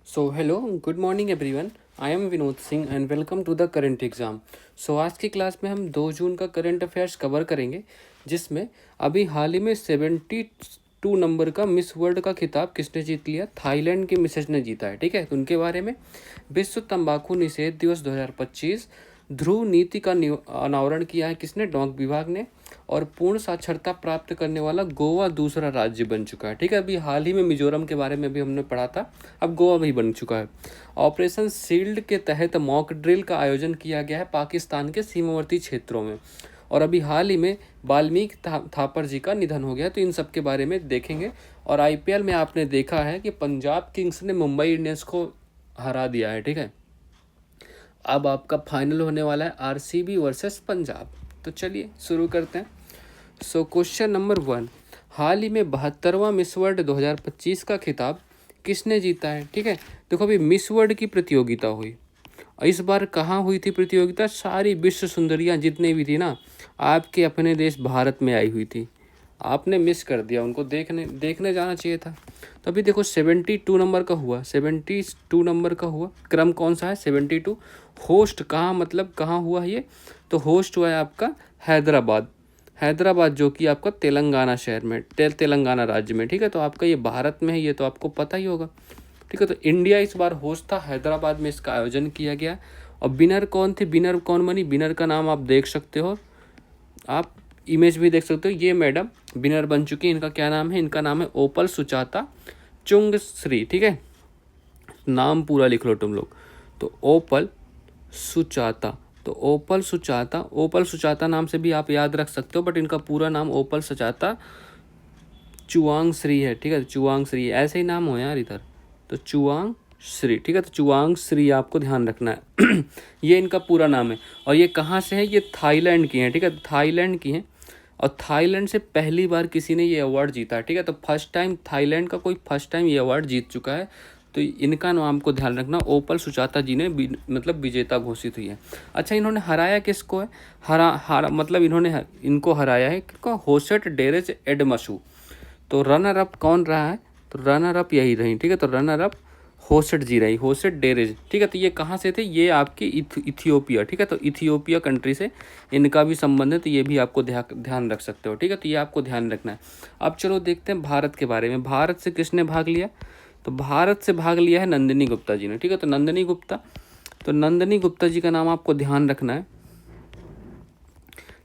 So hello good morning everyone. I am Vinod Singh and welcome to the current exam. So आज की class में हम 2 जून का करंट अफेयर्स कवर करेंगे, जिसमें अभी हाल ही में 72 नंबर का मिस वर्ल्ड का खिताब किसने जीत लिया। थाईलैंड की मिसेज ने जीता है। ठीक है, तो उनके बारे में विश्व तंबाकू निषेध दिवस 2025, ध्रुव नीति का अनावरण किया है किसने, डाक विभाग ने। और पूर्ण साक्षरता प्राप्त करने वाला गोवा दूसरा राज्य बन चुका है। ठीक है, अभी हाल ही में मिजोरम के बारे में भी हमने पढ़ा था, अब गोवा भी बन चुका है। ऑपरेशन सील्ड के तहत मॉक ड्रिल का आयोजन किया गया है पाकिस्तान के सीमावर्ती क्षेत्रों में। और अभी हाल ही में वाल्मीकि थापर जी का निधन हो गया, तो इन सब के बारे में देखेंगे। और आईपीएल में आपने देखा है कि पंजाब किंग्स ने मुंबई इंडियंस को हरा दिया है। ठीक है, अब आपका फाइनल होने वाला है आरसीबी वर्सेस पंजाब। तो चलिए शुरू करते हैं। सो क्वेश्चन नंबर 1, हाल ही में 72वां मिस वर्ल्ड 2025 का खिताब किसने जीता है। ठीक है, देखो अभी मिस वर्ल्ड की प्रतियोगिता हुई, इस बार कहाँ हुई थी प्रतियोगिता, सारी विश्व सुंदरियाँ जितने भी थी ना, आपके अपने देश भारत में आई हुई थी। आपने मिस कर दिया, उनको देखने देखने जाना चाहिए था। तो अभी देखो 72 नंबर का हुआ, 72 नंबर का हुआ, क्रम कौन सा है 72। होस्ट कहाँ, मतलब कहाँ हुआ ये, तो होस्ट हुआ है आपका हैदराबाद। हैदराबाद जो कि आपका तेलंगाना शहर में, तेलंगाना राज्य में। ठीक है, तो आपका ये भारत में है, ये तो आपको पता ही होगा। ठीक है, तो इंडिया इस बार होस्ट था, हैदराबाद में इसका आयोजन किया गया। और विनर कौन थे, विनर कौन बनी, विनर का नाम आप देख सकते हो, आप इमेज भी देख सकते हो। ये मैडम विनर बन चुकी है। इनका क्या नाम है, इनका नाम है ओपल सुचाता चुंगश्री। ठीक है, नाम पूरा लिख लो तुम लोग। तो ओपल सुचाता, तो ओपल सुचाता नाम से भी आप याद रख सकते हो, बट इनका पूरा नाम ओपल सुचाता चुआंग श्री है। ठीक है, चुआंग श्री ऐसे ही नाम हो यार इधर, तो चुआंग श्री। ठीक है, तो चुआंग श्री आपको ध्यान रखना है। ये इनका पूरा नाम है। और ये कहाँ से है, ये थाईलैंड की है। ठीक है, थाईलैंड की है। और थाईलैंड से पहली बार किसी ने ये अवार्ड जीता है। ठीक है, तो फर्स्ट टाइम थाईलैंड का कोई फर्स्ट टाइम ये अवार्ड जीत चुका है। तो इनका नाम को ध्यान रखना, ओपल सुचाता जी ने मतलब विजेता घोषित हुई है। अच्छा, इन्होंने हराया किसको है, हरा मतलब इन्होंने इनको हराया है किसको, होसेट डेरेज एडमसू। तो रनर अप कौन रहा है, तो रनर अप यही रही। ठीक है, तो रनर अप होसेट जी रही, होसेट डेरेज। ठीक है, तो ये कहाँ से थे, ये आपकी इथियोपिया। ठीक है, तो इथियोपिया कंट्री से इनका भी संबंध है, तो ये भी आपको ध्यान रख सकते हो। ठीक है, तो ये आपको ध्यान रखना है। अब चलो देखते हैं भारत के बारे में, भारत से किसने भाग लिया, तो भारत से भाग लिया है नंदिनी गुप्ता जी ने। ठीक है, तो नंदिनी गुप्ता, तो नंदिनी गुप्ता जी का नाम आपको ध्यान रखना है।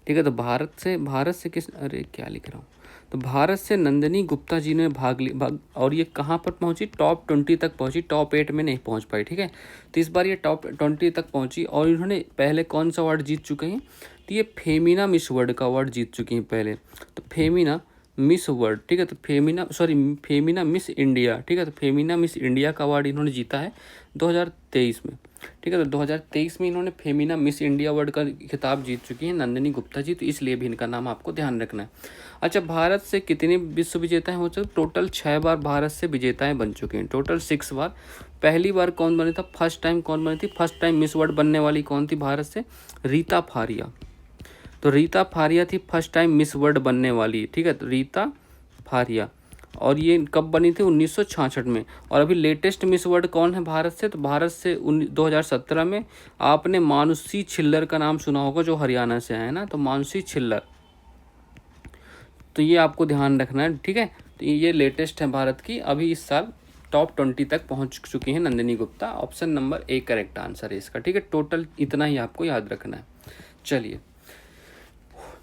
ठीक है, तो भारत से किस, अरे क्या लिख रहा हूँ, तो भारत से नंदिनी गुप्ता जी ने भाग, और ये कहाँ पर पहुँची, टॉप 20 तक पहुँची, टॉप 8 में नहीं पहुँच पाई। ठीक है, तो इस बार ये टॉप 20 तक पहुँची। और इन्होंने पहले कौन सा अवार्ड जीत चुके हैं, तो ये फेमिना मिस वर्ल्ड का अवार्ड जीत चुकी हैं पहले। तो फेमिना मिस वर्ल्ड, ठीक है, तो फेमिना मिस इंडिया। ठीक है, तो फेमिना मिस इंडिया का अवार्ड इन्होंने जीता है 2023 में। ठीक है, तो 2023 में इन्होंने फेमिना मिस इंडिया अवार्ड का खिताब जीत चुकी हैं नंदिनी गुप्ता जी, तो इसलिए भी इनका नाम आपको ध्यान रखना है। अच्छा, भारत से कितने विश्व विजेता हैं हो चुके, टोटल 6 बार भारत से विजेताएं बन चुके हैं, टोटल 6 बार। पहली बार कौन बने था, फर्स्ट टाइम कौन बनी थी, फर्स्ट टाइम मिस वर्ल्ड बनने वाली कौन थी भारत से, रीता फारिया। तो रीता फारिया थी फर्स्ट टाइम मिस वर्ल्ड बनने वाली। ठीक है, तो रीता फारिया। और ये कब बनी थी, 1966 में। और अभी लेटेस्ट मिस वर्ल्ड कौन है भारत से, तो भारत से 2017 में आपने मानुषी छिल्लर का नाम सुना होगा, जो हरियाणा से आए ना, तो मानुषी छिल्लर, तो ये आपको ध्यान रखना है। ठीक है, तो ये लेटेस्ट है भारत की, अभी इस साल टॉप 20 तक पहुंच चुकी हैं Nandini Gupta. Option number A correct answer है इसका। ठीक है, टोटल इतना ही आपको याद रखना है। चलिए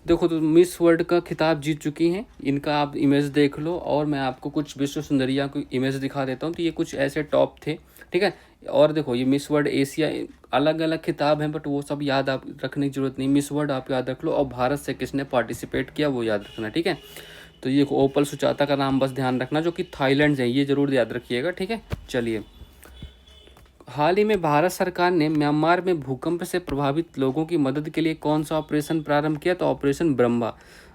देखो, तो मिस वर्ल्ड का खिताब जीत चुकी हैं, इनका आप इमेज देख लो। और मैं आपको कुछ विश्व सुंदरिया की इमेज दिखा देता हूँ, तो ये कुछ ऐसे टॉप थे। ठीक है, और देखो ये मिस वर्ल्ड एशिया, अलग अलग खिताब हैं, बट वो सब याद आप रखने की जरूरत नहीं, मिस वर्ल्ड आप याद रख लो। और भारत से किसने पार्टिसिपेट किया वो याद रखना। ठीक है, तो ये ओपल सुचाता का नाम बस ध्यान रखना, जो कि थाईलैंड से है, ये जरूर याद रखिएगा। ठीक है, चलिए, हाल ही में भारत सरकार ने म्यांमार में भूकंप से प्रभावित लोगों की मदद के लिए कौन सा ऑपरेशन प्रारंभ किया, तो ऑपरेशन ब्रह्मा।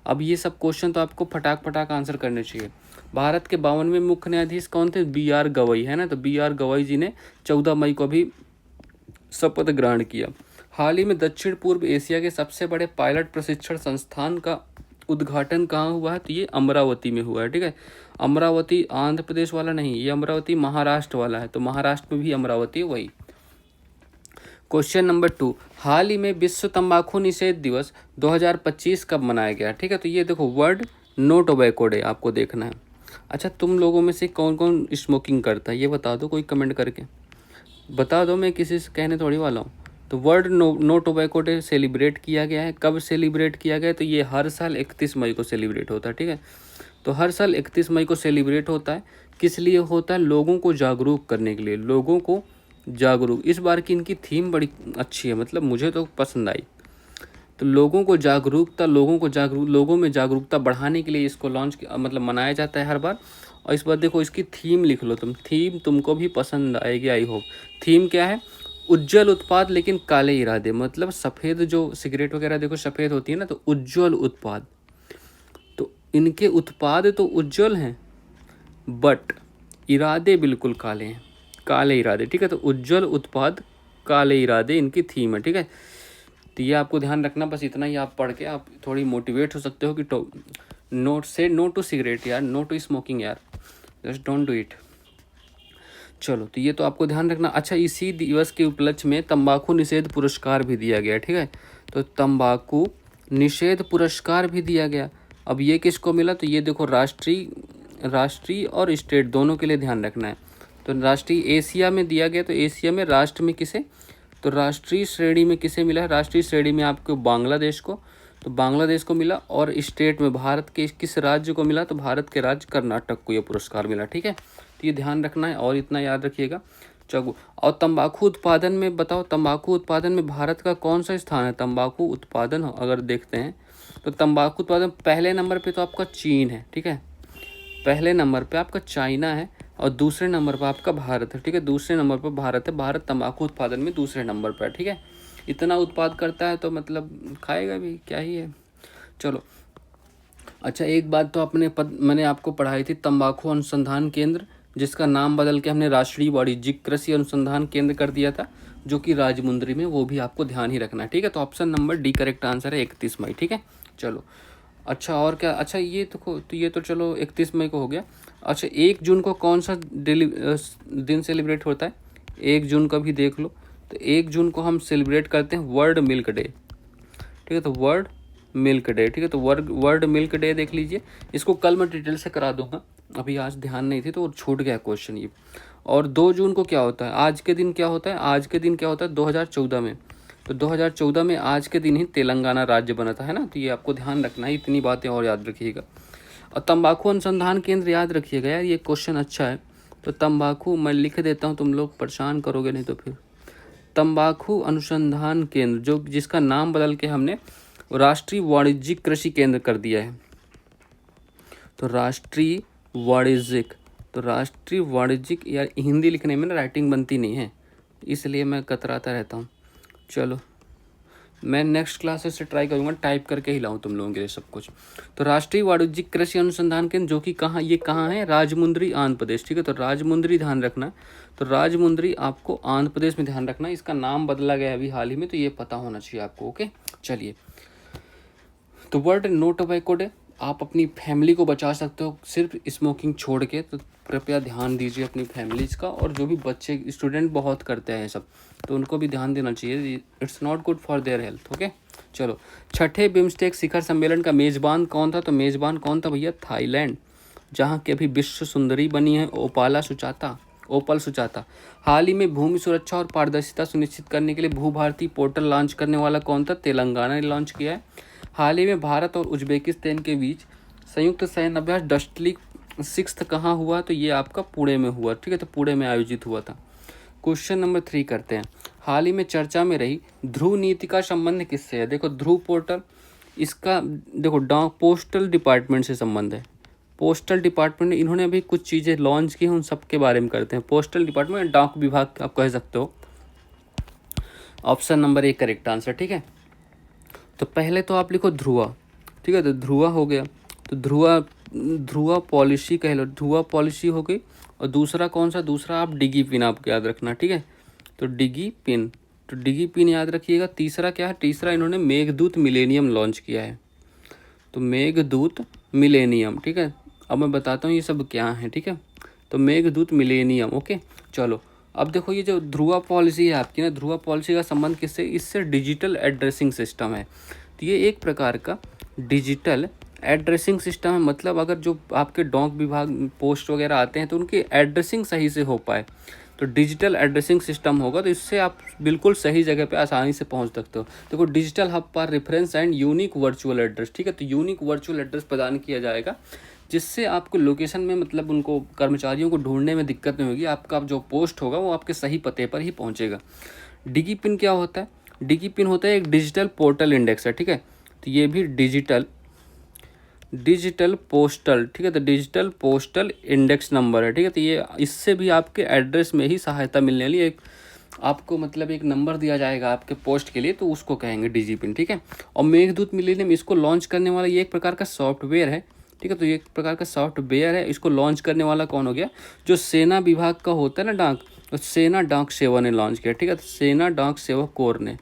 अब ये सब क्वेश्चन तो आपको फटाक फटाक आंसर करने चाहिए। भारत के 52वें मुख्य न्यायाधीश कौन थे, बी आर गवई है ना, तो बी आर गवई जी ने 14 मई को भी शपथ ग्रहण किया। हाल ही में दक्षिण पूर्व एशिया के सबसे बड़े पायलट प्रशिक्षण संस्थान का उद्घाटन कहाँ हुआ है, तो ये अमरावती में हुआ है। ठीक है, अमरावती आंध्र प्रदेश वाला नहीं, ये अमरावती महाराष्ट्र वाला है, तो महाराष्ट्र में भी अमरावती है वही। क्वेश्चन नंबर 2, हाल ही में विश्व तंबाकू निषेध दिवस 2025 कब मनाया गया। ठीक है, तो ये देखो वर्ड नो टोबैको डे आपको देखना है। अच्छा, तुम लोगों में से कौन कौन स्मोकिंग करता है ये बता दो, कोई कमेंट करके बता दो, मैं किसी से कहने थोड़ी वाला हूँ। तो world no tobacco day celebrate किया गया है। कब सेलिब्रेट किया गया है, तो ये हर साल 31 मई को सेलिब्रेट होता है। ठीक है, तो हर साल 31 मई को सेलिब्रेट होता है। किस लिए होता है, लोगों को जागरूक करने के लिए, लोगों को जागरूक। इस बार की इनकी थीम बड़ी अच्छी है, मतलब मुझे तो पसंद आई। तो लोगों को जागरूकता, लोगों में जागरूकता बढ़ाने के लिए इसको मतलब मनाया जाता है हर बार। और इस बार देखो इसकी थीम लिख लो तुम, थीम तुमको भी पसंद आएगी आई होप। थीम क्या है, उज्जवल उत्पाद लेकिन काले इरादे। मतलब सफ़ेद जो सिगरेट वगैरह देखो सफ़ेद होती है ना, तो उज्जवल उत्पाद, तो इनके उत्पाद तो उज्जवल हैं बट इरादे बिल्कुल काले हैं, काले इरादे। ठीक है, तो उज्जवल उत्पाद काले इरादे इनकी थीम है। ठीक है, तो ये आपको ध्यान रखना, बस इतना ही आप पढ़ के आप थोड़ी मोटिवेट हो सकते हो कि नो टू सिगरेट यार, नो टू स्मोकिंग यार, जस्ट डोंट डू इट। चलो, तो ये तो आपको ध्यान रखना। अच्छा, इसी दिवस के उपलक्ष्य में तंबाकू निषेध पुरस्कार भी दिया गया। ठीक है, तो तंबाकू निषेध पुरस्कार भी दिया गया। अब ये किसको मिला, तो ये देखो राष्ट्रीय और स्टेट दोनों के लिए ध्यान रखना है। तो राष्ट्रीय एशिया में दिया गया, तो एशिया में राष्ट्र में किसे, तो राष्ट्रीय श्रेणी में किसे मिला है, राष्ट्रीय श्रेणी में आपको बांग्लादेश को, तो बांग्लादेश को मिला। और स्टेट में भारत के किस राज्य को मिला, तो भारत के राज्य कर्नाटक को ये पुरस्कार मिला। ठीक है, तो ये ध्यान रखना है और इतना याद रखिएगा। चलो, और तंबाकू उत्पादन में बताओ, तंबाकू उत्पादन में भारत का कौन सा स्थान है। तंबाकू उत्पादन अगर देखते हैं तो तंबाकू उत्पादन पहले नंबर पे तो आपका चीन है। ठीक है, पहले नंबर पे आपका चाइना है और दूसरे नंबर पर आपका भारत है। ठीक है, दूसरे नंबर पर भारत है, भारत तंबाकू उत्पादन में दूसरे नंबर पर है। ठीक है, इतना उत्पाद करता है तो मतलब खाएगा भी क्या ही है। चलो, अच्छा एक बात तो मैंने आपको पढ़ाई थी, तंबाकू अनुसंधान केंद्र, जिसका नाम बदल के हमने राष्ट्रीय वाणिज्यिक कृषि अनुसंधान केंद्र कर दिया था, जो कि राजमुंद्री में, वो भी आपको ध्यान ही रखना है। ठीक है, तो option number D correct answer है 31 मई। ठीक है, चलो, अच्छा और क्या, अच्छा ये तो चलो 31 मई को हो गया। अच्छा, 1 जून को कौन सा दिन सेलिब्रेट होता है, 1 जून का भी देख लो। तो 1 जून को हम सेलिब्रेट करते हैं वर्ल्ड मिल्क डे। ठीक है, तो वर्ल्ड मिल्क डे। ठीक है, तो वर्ल्ड मिल्क डे देख लीजिए। इसको कल मैं डिटेल से करा दूंगा, अभी आज ध्यान नहीं थी तो छूट गया क्वेश्चन ये। और 2 जून को क्या होता है, आज के दिन क्या होता है, आज के दिन क्या होता है 2014 में, तो 2014 में आज के दिन ही तेलंगाना राज्य बना था, है ना। तो ये आपको ध्यान रखना है, इतनी बातें और याद रखिएगा। और तंबाकू अनुसंधान केंद्र याद रखिएगा यार, ये क्वेश्चन अच्छा है। तो तंबाकू मैं लिख देता हूँ, तुम लोग परेशान करोगे नहीं तो फिर। तंबाकू अनुसंधान केंद्र, जो जिसका नाम बदल के हमने राष्ट्रीय वाणिज्यिक कृषि केंद्र कर दिया है। तो राष्ट्रीय वाणिज्यिक यार, हिंदी लिखने में ना राइटिंग बनती नहीं है, इसलिए मैं कतराता रहता हूँ। चलो, मैं नेक्स्ट क्लास से ट्राई करूँगा टाइप करके ही लाऊं तुम लोगों के लिए सब कुछ। तो राष्ट्रीय वाणिज्यिक कृषि अनुसंधान केंद्र, जो कि कहाँ है, राजमुंद्री आंध्र प्रदेश। ठीक है, तो राजमुंद्री ध्यान रखना। तो राजमुंद्री आपको आंध्र प्रदेश में ध्यान रखना, इसका नाम बदला गया अभी हाल ही में, तो ये पता होना चाहिए आपको। ओके, चलिए, तो वर्ल्ड नो टोबैको डे, आप अपनी फैमिली को बचा सकते हो सिर्फ स्मोकिंग छोड़ के, तो कृपया ध्यान दीजिए अपनी फैमिलीज का। और जो भी बच्चे स्टूडेंट बहुत करते हैं सब, तो उनको भी ध्यान देना चाहिए, it's not good for their health. Okay, चलो, छठे बिम्स्टेक शिखर सम्मेलन का मेज़बान कौन था, तो मेज़बान कौन था भैया, थाईलैंड, जहाँ की अभी विश्व सुंदरी बनी है ओपल सुचाता। हाल ही में भूमि सुरक्षा और पारदर्शिता सुनिश्चित करने के लिए भूभारती पोर्टल लॉन्च करने वाला कौन था, तेलंगाना ने लॉन्च किया है। हाल ही में भारत और उज्बेकिस्तान के बीच संयुक्त सैन्य अभ्यास डस्टली 6 कहाँ हुआ, तो ये आपका पुणे में हुआ। ठीक है, तो पुणे में आयोजित हुआ था। क्वेश्चन नंबर 3 करते हैं। हाल ही में चर्चा में रही ध्रुव नीति का संबंध किससे है। देखो, ध्रुव पोर्टल, इसका देखो पोस्टल डिपार्टमेंट से संबंध है। पोस्टल डिपार्टमेंट, इन्होंने अभी कुछ चीज़ें लॉन्च की हैं, उन सब के बारे में करते हैं। पोस्टल डिपार्टमेंट, डाक विभाग आप कह सकते हो। Option number 1 correct answer. ठीक है, तो पहले तो आप लिखो ध्रुवा। ठीक है, तो ध्रुवा हो गया, तो ध्रुवा पॉलिसी कह लो, ध्रुवा पॉलिसी हो गई। और दूसरा कौन सा, दूसरा आप डिगी पिन आपको याद रखना। ठीक है, तो डिगी पिन याद रखिएगा। तीसरा क्या है, तीसरा इन्होंने मेघदूत मिलेनियम लॉन्च किया है। तो मेघदूत मिलेनियम, ठीक है। अब मैं बताता हूँ ये सब क्या है, ठीक है। तो मेघदूत मिलेनियम, ओके। चलो अब देखो ये जो ध्रुवा पॉलिसी है आपकी ना, ध्रुवा पॉलिसी का संबंध किससे, इससे डिजिटल एड्रेसिंग सिस्टम है। तो ये एक प्रकार का डिजिटल एड्रेसिंग सिस्टम है, मतलब अगर जो आपके डाक विभाग पोस्ट वगैरह आते हैं तो उनकी एड्रेसिंग सही से हो पाए, तो डिजिटल एड्रेसिंग सिस्टम होगा, तो इससे आप बिल्कुल सही जगह पे आसानी से पहुंच सकते हो। देखो डिजिटल हब पर reference and unique virtual address, ठीक है। तो यूनिक वर्चुअल एड्रेस प्रदान किया जाएगा, जिससे आपको लोकेशन में मतलब उनको कर्मचारियों को ढूंढने में दिक्कत नहीं होगी, आपका जो पोस्ट होगा वो आपके सही पते पर ही पहुंचेगा। डिगी पिन क्या होता है, डिगी पिन होता है एक डिजिटल पोर्टल इंडेक्स है, ठीक है। तो ये भी डिजिटल पोस्टल, ठीक है। तो डिजिटल पोस्टल इंडेक्स नंबर है, ठीक है। तो ये इससे भी आपके एड्रेस में ही सहायता मिलने वाली एक आपको मतलब एक नंबर दिया जाएगा आपके पोस्ट के लिए, तो उसको कहेंगे डिजी पिन, ठीक है। और मेघदूत मिलेनियम इसको लॉन्च करने वाला ये एक प्रकार का सॉफ्टवेयर है, ठीक है। तो ये एक प्रकार का सॉफ्टवेयर है, इसको लॉन्च करने वाला कौन हो गया, जो सेना विभाग का होता है ना डाक, तो सेना डाक सेवा ने लॉन्च किया, ठीक है। तो सेना डाक सेवा कोर ने,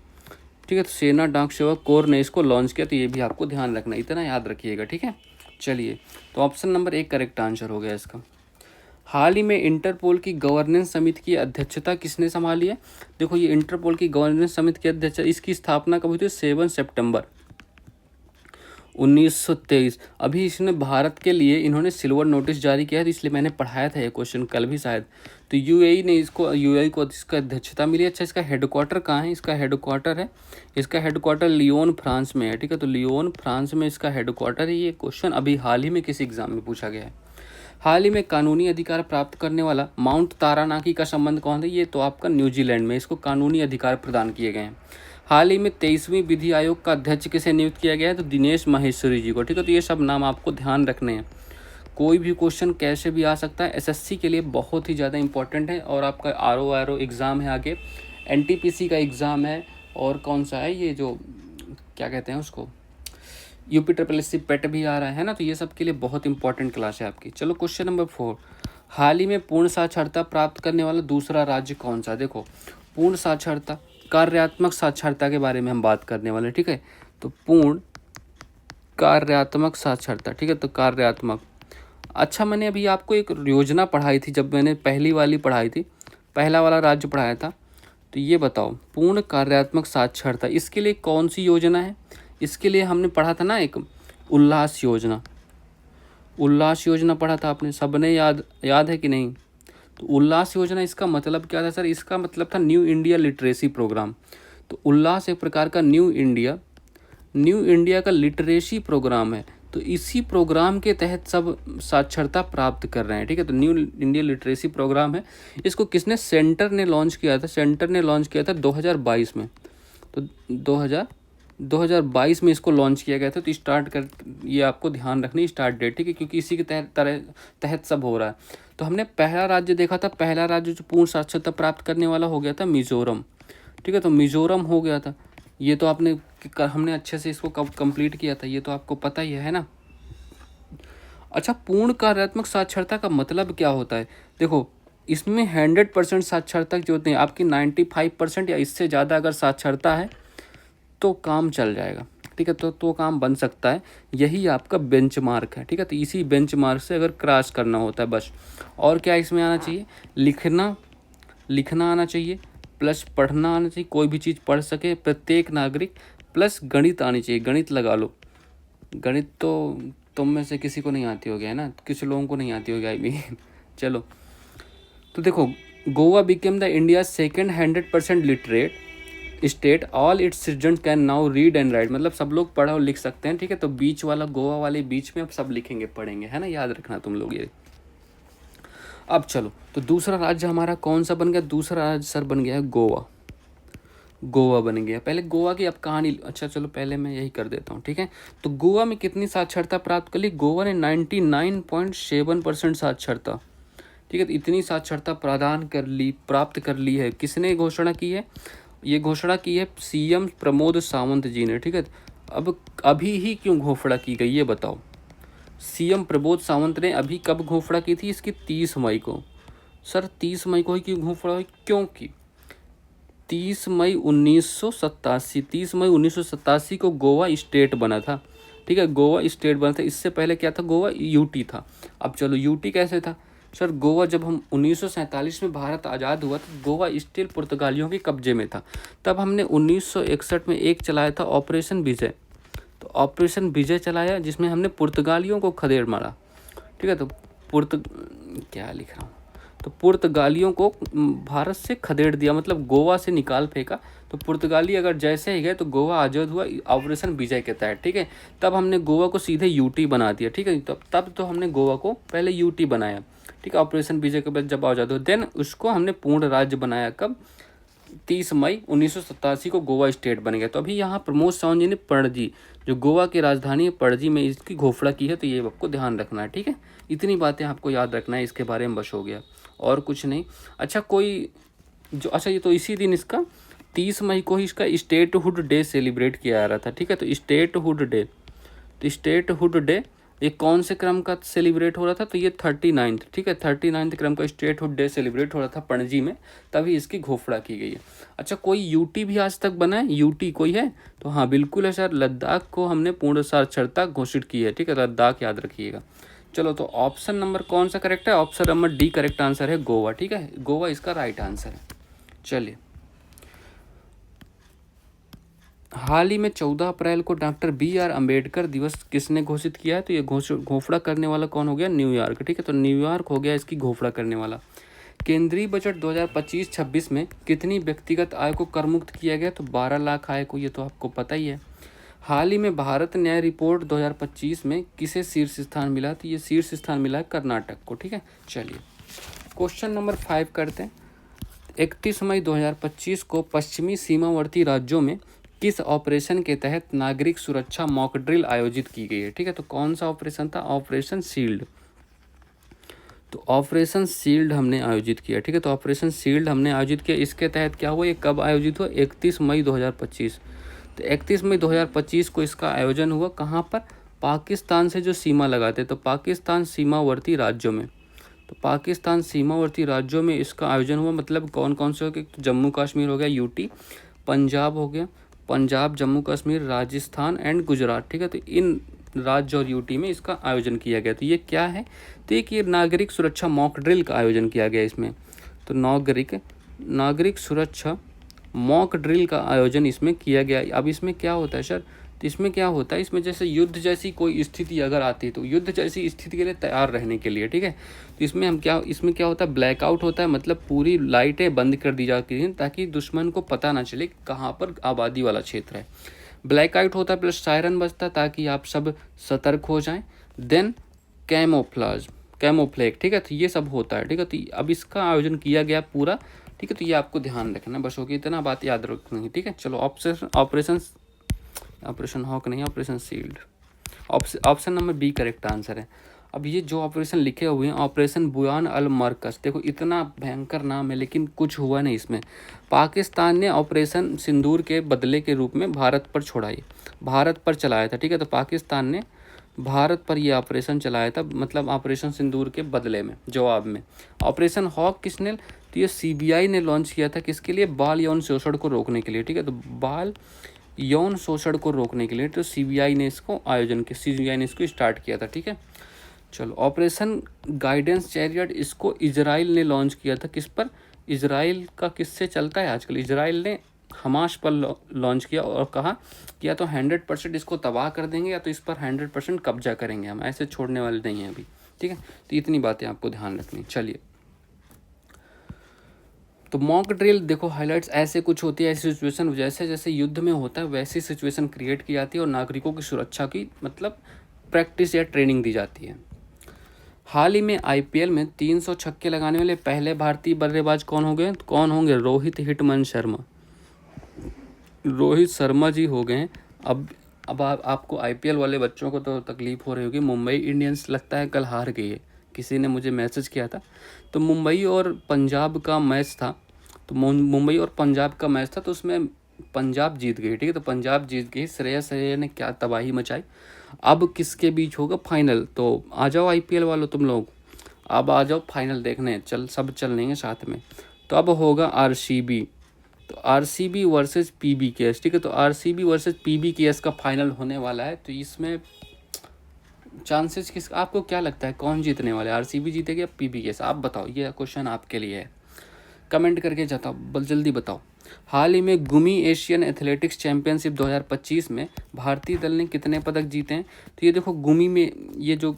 ठीक है। तो सेना डाक सेवा कोर ने इसको लॉन्च किया, तो ये भी आपको ध्यान रखना, इतना याद रखिएगा, ठीक है। चलिए तो ऑप्शन नंबर 1 करेक्ट आंसर हो गया इसका। हाल ही में इंटरपोल की गवर्नेंस समिति की अध्यक्षता किसने संभाली है। देखो ये इंटरपोल की गवर्नेंस समिति की अध्यक्ष, इसकी स्थापना कब हुई थी, 7 सितंबर 1923। अभी इसने भारत के लिए इन्होंने सिल्वर नोटिस जारी किया है, तो इसलिए मैंने पढ़ाया था ये क्वेश्चन कल भी शायद। तो यूएई ने इसको, यूएई को इसका अध्यक्षता मिली। अच्छा इसका हेडक्वार्टर कहाँ है, इसका हेडक्वार्टर लियोन फ्रांस में है, ठीक है। तो लियोन फ्रांस में इसका हेडक्वार्टर है। ये क्वेश्चन अभी हाल ही में किसी एग्जाम में पूछा गया है। हाल ही में कानूनी अधिकार प्राप्त करने वाला माउंट तारानाकी का संबंध कौन है, ये तो आपका न्यूजीलैंड में इसको कानूनी अधिकार प्रदान किए गए हैं। हाल ही में 23वीं विधि आयोग का अध्यक्ष किसे नियुक्त किया गया है, तो दिनेश माहेश्वरी जी को, ठीक है। तो ये सब नाम आपको ध्यान रखने हैं, कोई भी क्वेश्चन कैसे भी आ सकता है, एसएससी के लिए बहुत ही ज़्यादा इंपॉर्टेंट है। और आपका आरओ एग्ज़ाम है आगे, एनटीपीसी का एग्ज़ाम है, और कौन सा है ये जो क्या कहते हैं उसको, यूपी SSC पेट भी आ रहा है ना, तो ये सब के लिए बहुत इंपॉर्टेंट क्लास है आपकी। चलो क्वेश्चन नंबर 4, हाल ही में पूर्ण साक्षरता प्राप्त करने वाला दूसरा राज्य कौन सा। देखो पूर्ण साक्षरता, कार्यात्मक साक्षरता के बारे में हम बात करने वाले, ठीक है। तो पूर्ण कार्यात्मक साक्षरता, ठीक है। तो कार्यात्मक, अच्छा मैंने अभी आपको एक योजना पढ़ाई थी, जब मैंने पहली वाली पढ़ाई थी, पहला वाला राज्य पढ़ाया था। तो ये बताओ पूर्ण कार्यात्मक साक्षरता, इसके लिए कौन सी योजना है। इसके लिए हमने पढ़ा था ना एक उल्लास योजना, उल्लास योजना पढ़ा था आपने, सबने याद है कि नहीं। तो उल्लास योजना इसका मतलब क्या था सर, इसका मतलब था न्यू इंडिया लिटरेसी प्रोग्राम। तो उल्लास एक प्रकार का न्यू इंडिया का लिटरेसी प्रोग्राम है। तो इसी प्रोग्राम के तहत सब साक्षरता प्राप्त कर रहे हैं, ठीक है। तो न्यू इंडिया लिटरेसी प्रोग्राम है, इसको किसने, सेंटर ने लॉन्च किया था, सेंटर ने लॉन्च किया था 2022 में। तो 2022 में इसको लॉन्च किया गया था। तो स्टार्ट कर, ये आपको ध्यान रखनी स्टार्ट डेट, ठीक है, क्योंकि इसी के तहत सब हो रहा है। तो हमने पहला राज्य देखा था, पहला राज्य जो पूर्ण साक्षरता प्राप्त करने वाला हो गया था मिजोरम, ठीक है। तो मिजोरम हो गया था, ये तो हमने अच्छे से इसको कंप्लीट किया था, ये तो आपको पता ही है ना। अच्छा पूर्ण कार्यात्मक साक्षरता का मतलब क्या होता है, देखो इसमें 100% साक्षरता जो होती है आपकी, 95% या इससे ज़्यादा अगर साक्षरता है तो काम चल जाएगा, ठीक है। तो काम बन सकता है, यही आपका बेंचमार्क है, ठीक है। तो इसी बेंचमार्क से अगर क्रॉस करना होता है बस। और क्या इसमें आना चाहिए, लिखना आना चाहिए, प्लस पढ़ना आना चाहिए, कोई भी चीज़ पढ़ सके प्रत्येक नागरिक, प्लस गणित आनी चाहिए, गणित लगा लो। गणित तो तुम में से किसी को नहीं आती होगी, है ना, किसी लोगों को नहीं आती होगी आई मीन चलो तो देखो, Goa became the India second 100% literate state, all it's citizen can now read and right, मतलब सब लोग पढ़ और लिख सकते हैं, ठीक है। तो बीच वाला, गोवा वाले बीच में अब सब लिखेंगे पढ़ेंगे, है ना, याद रखना तुम लोग ये। अब चलो तो दूसरा राज्य हमारा कौन सा बन गया, दूसरा राज्य सर बन गया है गोवा बन गया। पहले गोवा की अब कहानी, अच्छा चलो पहले मैं यही कर देता हूँ, ठीक है। तो गोवा में कितनी साक्षरता प्राप्त कर ली, गोवा ने 99.7% साक्षरता, ठीक है। तो इतनी साक्षरता प्राप्त कर ली है, किसने घोषणा की है, ये घोषणा की है सीएम प्रमोद सावंत जी ने, ठीक है। अब अभी ही क्यों घोषणा की गई ये बताओ, सीएम प्रमोद सावंत ने अभी कब घोषणा की थी, इसकी 30 मई को। सर 30 मई को ही क्यों घोषणा हुई, क्योंकि 30 मई 1987 को गोवा स्टेट बना था, ठीक है, गोवा स्टेट बना था। इससे पहले क्या था, गोवा यूटी था। अब चलो यूटी कैसे था सर, गोवा जब हम 1947 में भारत आज़ाद हुआ तो गोवा स्टिल पुर्तगालियों के कब्जे में था। तब हमने 1961 में एक चलाया था ऑपरेशन विजय। तो ऑपरेशन विजय चलाया जिसमें हमने पुर्तगालियों को खदेड़ मारा। ठीक है, तो क्या लिख रहा हूँ, तो पुर्तगालियों को भारत से खदेड़ दिया, मतलब गोवा से निकाल फेंका। तो पुर्तगाली अगर जैसे ही गए तो गोवा आज़ाद हुआ ऑपरेशन विजय के तहत। ठीक है, तब हमने गोवा को सीधे यूटी बना दिया। ठीक है, तब तो हमने गोवा को पहले यूटी बनाया। ठीक है, ऑपरेशन विजय के बाद जब आज़ाद हुआ देन उसको हमने पूर्ण राज्य बनाया। कब, 30 मई 1987 को गोवा स्टेट बन गया। तो अभी यहाँ प्रमोद सावंत जी ने पणजी, जो गोवा की राजधानी है पणजी में, इसकी घोषणा की है। तो ये आपको ध्यान रखना है। ठीक है, इतनी बातें आपको याद रखना है, इसके बारे में बस हो गया और कुछ नहीं। अच्छा कोई जो, अच्छा ये तो इसी दिन इसका 30 मई को ही इसका स्टेटहुड डे सेलिब्रेट किया जा रहा था। ठीक है, तो स्टेटहुड डे, तो स्टेटहुड डे ये कौन से क्रम का सेलिब्रेट हो रहा था, तो ये 39th, ठीक है 39th क्रम का स्टेटहुड डे सेलिब्रेट हो रहा था पणजी में, तभी इसकी घोषणा की गई है। अच्छा कोई यूटी भी आज तक बना है, यूटी कोई है, तो हाँ बिल्कुल है सर, लद्दाख को हमने पूर्ण साक्षरता घोषित की है। ठीक है, लद्दाख याद रखिएगा। चलो तो ऑप्शन नंबर कौन सा करेक्ट है, option number D correct answer है गोवा। ठीक है, गोवा इसका राइट आंसर है। चलिए, हाल ही में 14 अप्रैल को डॉक्टर BR अम्बेडकर दिवस किसने घोषित किया है, तो ये घोषणा करने वाला कौन हो गया, न्यूयॉर्क। ठीक है, तो न्यूयॉर्क हो गया इसकी घोषणा करने वाला। केंद्रीय बजट 2025-26 में कितनी व्यक्तिगत आय को करमुक्त किया गया, तो 12 लाख आय को, ये तो आपको पता ही है। हाल ही में भारत न्याय रिपोर्ट 2025 में किसे शीर्ष स्थान मिला, तो ये शीर्ष स्थान मिला है कर्नाटक को। ठीक है, चलिए क्वेश्चन नंबर 5 करते हैं। 31 मई 2025 को पश्चिमी सीमावर्ती राज्यों में किस ऑपरेशन के तहत नागरिक सुरक्षा मॉक ड्रिल आयोजित की गई है। ठीक है, तो कौन सा ऑपरेशन था, ऑपरेशन शील्ड। तो ऑपरेशन शील्ड हमने आयोजित किया। ठीक है, तो ऑपरेशन शील्ड हमने आयोजित किया। इसके तहत क्या हुआ, ये कब आयोजित हुआ, 31 मई 2025। तो 31 मई 2025 को इसका आयोजन हुआ कहाँ पर, पाकिस्तान से जो सीमा लगाते, तो पाकिस्तान सीमावर्ती राज्यों में। तो पाकिस्तान सीमावर्ती राज्यों में इसका आयोजन हुआ, मतलब कौन कौन से हो गए, जम्मू कश्मीर हो गया, यूटी, पंजाब हो गया, पंजाब, जम्मू कश्मीर, राजस्थान एंड गुजरात। ठीक है, तो इन राज्य और यूटी में इसका आयोजन किया गया। तो ये क्या है, तो एक ये नागरिक सुरक्षा मॉक ड्रिल का आयोजन किया गया इसमें। तो नागरिक सुरक्षा मॉक ड्रिल का आयोजन इसमें किया गया। अब इसमें क्या होता है सर, तो इसमें क्या होता है, इसमें जैसे युद्ध जैसी कोई स्थिति अगर आती है, तो युद्ध जैसी स्थिति के लिए तैयार रहने के लिए। ठीक है, तो इसमें क्या होता है, ब्लैकआउट होता है, मतलब पूरी लाइटें बंद कर दी जाती हैं ताकि दुश्मन को पता ना चले कहाँ पर आबादी वाला क्षेत्र है। ब्लैकआउट होता है प्लस सायरन बजता है ताकि आप सब सतर्क हो जाएं। देन कैमोफ्लेग। ठीक है, तो ये सब होता है। ठीक है, तो अब इसका आयोजन किया गया पूरा। ठीक है, तो ये आपको ध्यान रखना बस, होगी इतना बात याद रखनी। ठीक है, चलो ऑपरेशन हॉक नहीं, operation shield. Option number B correct answer है। अब ये जो ऑपरेशन लिखे हुए हैं, ऑपरेशन बुयान अल मरकज, देखो इतना भयंकर नाम है लेकिन कुछ हुआ नहीं इसमें। पाकिस्तान ने ऑपरेशन सिंदूर के बदले के रूप में भारत पर चलाया था। ठीक है, तो पाकिस्तान ने भारत पर यह ऑपरेशन चलाया था, मतलब ऑपरेशन सिंदूर के बदले में, जवाब में। ऑपरेशन हॉक किसने, तो ये CBI ने लॉन्च किया था, किसके लिए, बाल यौन शोषण को रोकने के लिए। ठीक है, तो बाल यौन शोषण को रोकने के लिए तो CBI ने इसको स्टार्ट किया था। ठीक है, चलो ऑपरेशन गाइडेंस चैरियट, इसको इजराइल ने लॉन्च किया था, किस पर, इजराइल का किससे चलता है आजकल, इजराइल ने हमास पर लॉन्च किया और कहा कि या तो 100% इसको तबाह कर देंगे या तो इस पर 100% कब्जा करेंगे, हम ऐसे छोड़ने वाले नहीं हैं अभी। ठीक है, तो इतनी बातें आपको ध्यान रखनी। चलिए, तो मॉक ड्रिल देखो हाइलाइट्स ऐसे कुछ होती है, ऐसी सिचुएशन जैसे जैसे युद्ध में होता है वैसी सिचुएशन क्रिएट की जाती है और नागरिकों की सुरक्षा की मतलब प्रैक्टिस या ट्रेनिंग दी जाती है। हाल ही में IPL में 300 छक्के लगाने वाले पहले भारतीय बल्लेबाज कौन होंगे, रोहित हिटमन शर्मा। रोहित शर्मा जी हो गए। अब आपको IPL वाले बच्चों को तो तकलीफ हो रही होगी, मुंबई इंडियंस लगता है कल हार गई है, किसी ने मुझे मैसेज किया था। तो मुंबई और पंजाब का मैच था, तो उसमें पंजाब जीत गई। ठीक है, तो पंजाब जीत गई, श्रेयस अय्यर ने क्या तबाही मचाई। अब किसके बीच होगा फाइनल, तो आ जाओ IPL वालों तुम लोग, अब आ जाओ फाइनल देखने, सब चल लेंगे साथ में। तो अब होगा RCB, तो RCB वर्सेस PBKS। ठीक है, तो RCB वर्सेस PBKS का फाइनल होने वाला है। तो इसमें चांसेस किस, आपको क्या लगता है कौन जीतने वाले, आरसीबी जीतेगी या पीबीकेएस? आप बताओ, ये क्वेश्चन आपके लिए है, कमेंट करके बताओ, जल्दी बताओ। हाल ही में गुमी एशियन एथलेटिक्स चैंपियनशिप 2025 में भारतीय दल ने कितने पदक जीते हैं? तो ये देखो गुमी में, ये जो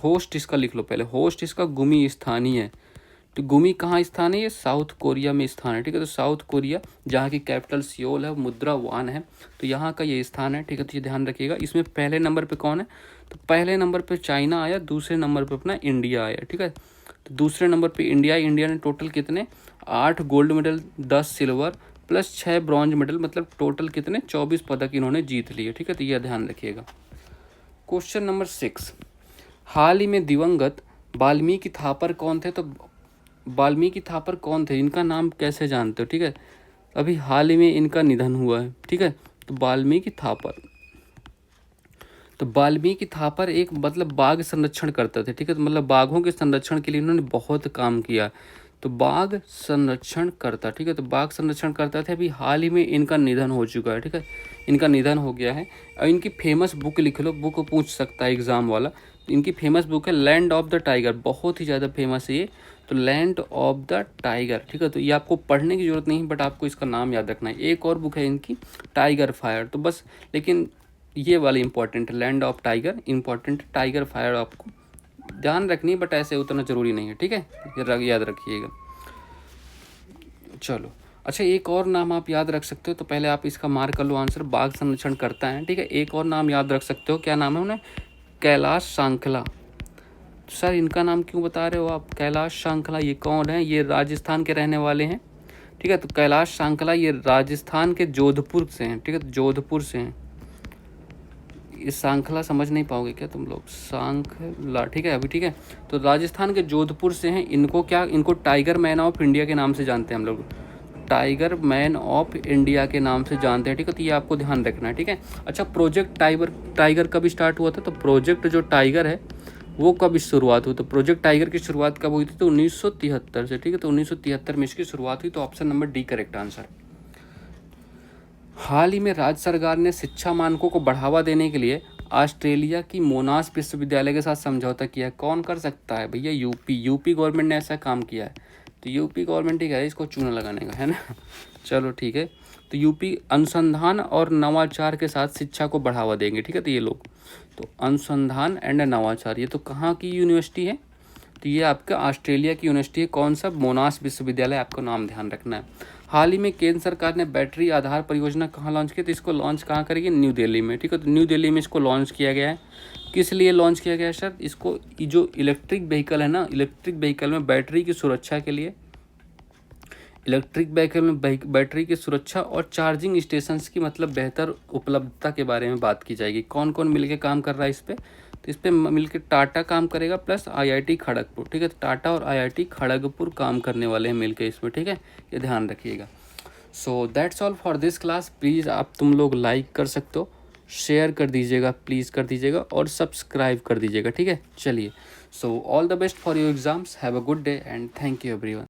होस्ट इसका लिख लो पहले, होस्ट इसका गुमी स्थान ही है। तो गुमी कहाँ स्थान है? ये साउथ कोरिया में स्थान है, ठीक है। तो साउथ कोरिया, जहाँ की कैपिटल सियोल है, मुद्रा वान है, तो यहाँ का ये स्थान है, ठीक है। तो ये ध्यान रखिएगा। इसमें पहले नंबर पे कौन है? तो पहले नंबर पे चाइना आया, दूसरे नंबर पे अपना इंडिया आया, ठीक है। तो दूसरे नंबर पे इंडिया, इंडिया ने टोटल कितने 8 gold medal, 10 silver plus 6 bronze medal, मतलब टोटल कितने 24 पदक इन्होंने जीत लिए, ठीक है। तो यह ध्यान रखिएगा। क्वेश्चन नंबर 6, हाल ही में दिवंगत वाल्मीकि थापर कौन थे? तो वाल्मीकि थापर कौन थे, इनका नाम कैसे जानते हो, ठीक है। अभी हाल ही में इनका निधन हुआ है, ठीक है। तो वाल्मीकि थापर, तो वाल्मीकि थापर एक मतलब बाघ संरक्षण करते थे, ठीक है। तो मतलब बाघों के संरक्षण के लिए इन्होंने बहुत काम किया। तो बाघ संरक्षण करता, ठीक है। तो बाघ संरक्षण करता थे। अभी हाल ही में इनका निधन हो चुका है, ठीक है। इनका निधन हो गया है। और इनकी फेमस बुक लिख लो, बुक पूछ सकता है एग्जाम वाला। इनकी फेमस बुक है लैंड ऑफ द टाइगर, बहुत ही ज़्यादा फेमस है ये। तो लैंड ऑफ द टाइगर, ठीक है। तो ये आपको पढ़ने की जरूरत नहीं, बट आपको इसका नाम याद रखना है। एक और बुक है इनकी टाइगर फायर, तो बस, लेकिन ये वाली इंपॉर्टेंट है, land of tiger important, tiger fire आपको ध्यान रखनी, बट ऐसे उतना ज़रूरी नहीं है, ठीक है। याद रखिएगा। चलो अच्छा, एक और नाम आप याद रख सकते हो, तो पहले आप इसका मार्क कर लो आंसर, बाघ संरक्षण करता है, ठीक है। एक और नाम याद रख सकते हो, क्या नाम है उन्हें? कैलाश सांखला। सर इनका नाम क्यों बता रहे हो आप? कैलाश सांखला ये कौन है? ये राजस्थान के रहने वाले हैं, ठीक है। तो कैलाश सांखला ये राजस्थान के जोधपुर से हैं, ठीक है। जोधपुर से हैं। ये सांखला समझ नहीं पाओगे क्या तुम लोग? सांखला, ठीक है अभी, ठीक है। तो राजस्थान के जोधपुर से हैं। इनको क्या, इनको टाइगर मैन ऑफ इंडिया के नाम से जानते हैं हम लोग, टाइगर मैन ऑफ इंडिया के नाम से जानते हैं, ठीक है। तो ये आपको ध्यान रखना है, ठीक है। अच्छा, प्रोजेक्ट टाइगर कब स्टार्ट हुआ था? तो प्रोजेक्ट जो टाइगर है वो कब शुरुआत हुई? तो प्रोजेक्ट टाइगर की शुरुआत कब हुई थी? तो 1973 से, ठीक है। तो 1973 में इसकी शुरुआत हुई। तो option number D correct answer. हाल ही में राज्य सरकार ने शिक्षा मानकों को बढ़ावा देने के लिए ऑस्ट्रेलिया की मोनाश विश्वविद्यालय के साथ समझौता किया है। कौन कर सकता है भैया? यूपी गवर्नमेंट ने ऐसा काम किया है। तो यूपी गवर्नमेंट ही है इसको चूना लगाने का, है ना। चलो ठीक है। तो यूपी अनुसंधान और नवाचार के साथ शिक्षा को बढ़ावा देंगे, ठीक है। तो ये लोग, तो अनुसंधान एंड नवाचार, ये तो कहाँ की यूनिवर्सिटी है? तो ये आपका ऑस्ट्रेलिया की यूनिवर्सिटी है। कौन सा? मोनाश विश्वविद्यालय, आपको नाम ध्यान रखना है। हाल ही में केंद्र सरकार ने बैटरी आधार परियोजना कहाँ लॉन्च की? तो इसको लॉन्च कहाँ करेगी? न्यू दिल्ली में, ठीक है। तो न्यू दिल्ली में इसको लॉन्च किया गया है। किस लिए लॉन्च किया गया है सर? इसको जो इलेक्ट्रिक व्हीकल है ना, इलेक्ट्रिक व्हीकल में बैटरी की सुरक्षा के लिए, इलेक्ट्रिक व्हीकल में बैटरी की सुरक्षा और चार्जिंग स्टेशंस की मतलब बेहतर उपलब्धता के बारे में बात की जाएगी। कौन कौन मिलकर काम कर रहा है इस पर? तो इस पर मिलकर टाटा काम करेगा प्लस आईआईटी खड़गपुर, ठीक है। तो टाटा और आईआईटी खड़गपुर काम करने वाले हैं मिलकर इसमें, ठीक है। ये ध्यान रखिएगा। So that's all for this class. Please आप तुम लोग लाइक कर सकते हो, शेयर कर दीजिएगा, प्लीज़ कर दीजिएगा, और सब्सक्राइब कर दीजिएगा, ठीक है। चलिए, so all the best for your exams, have a good day and thank you everyone.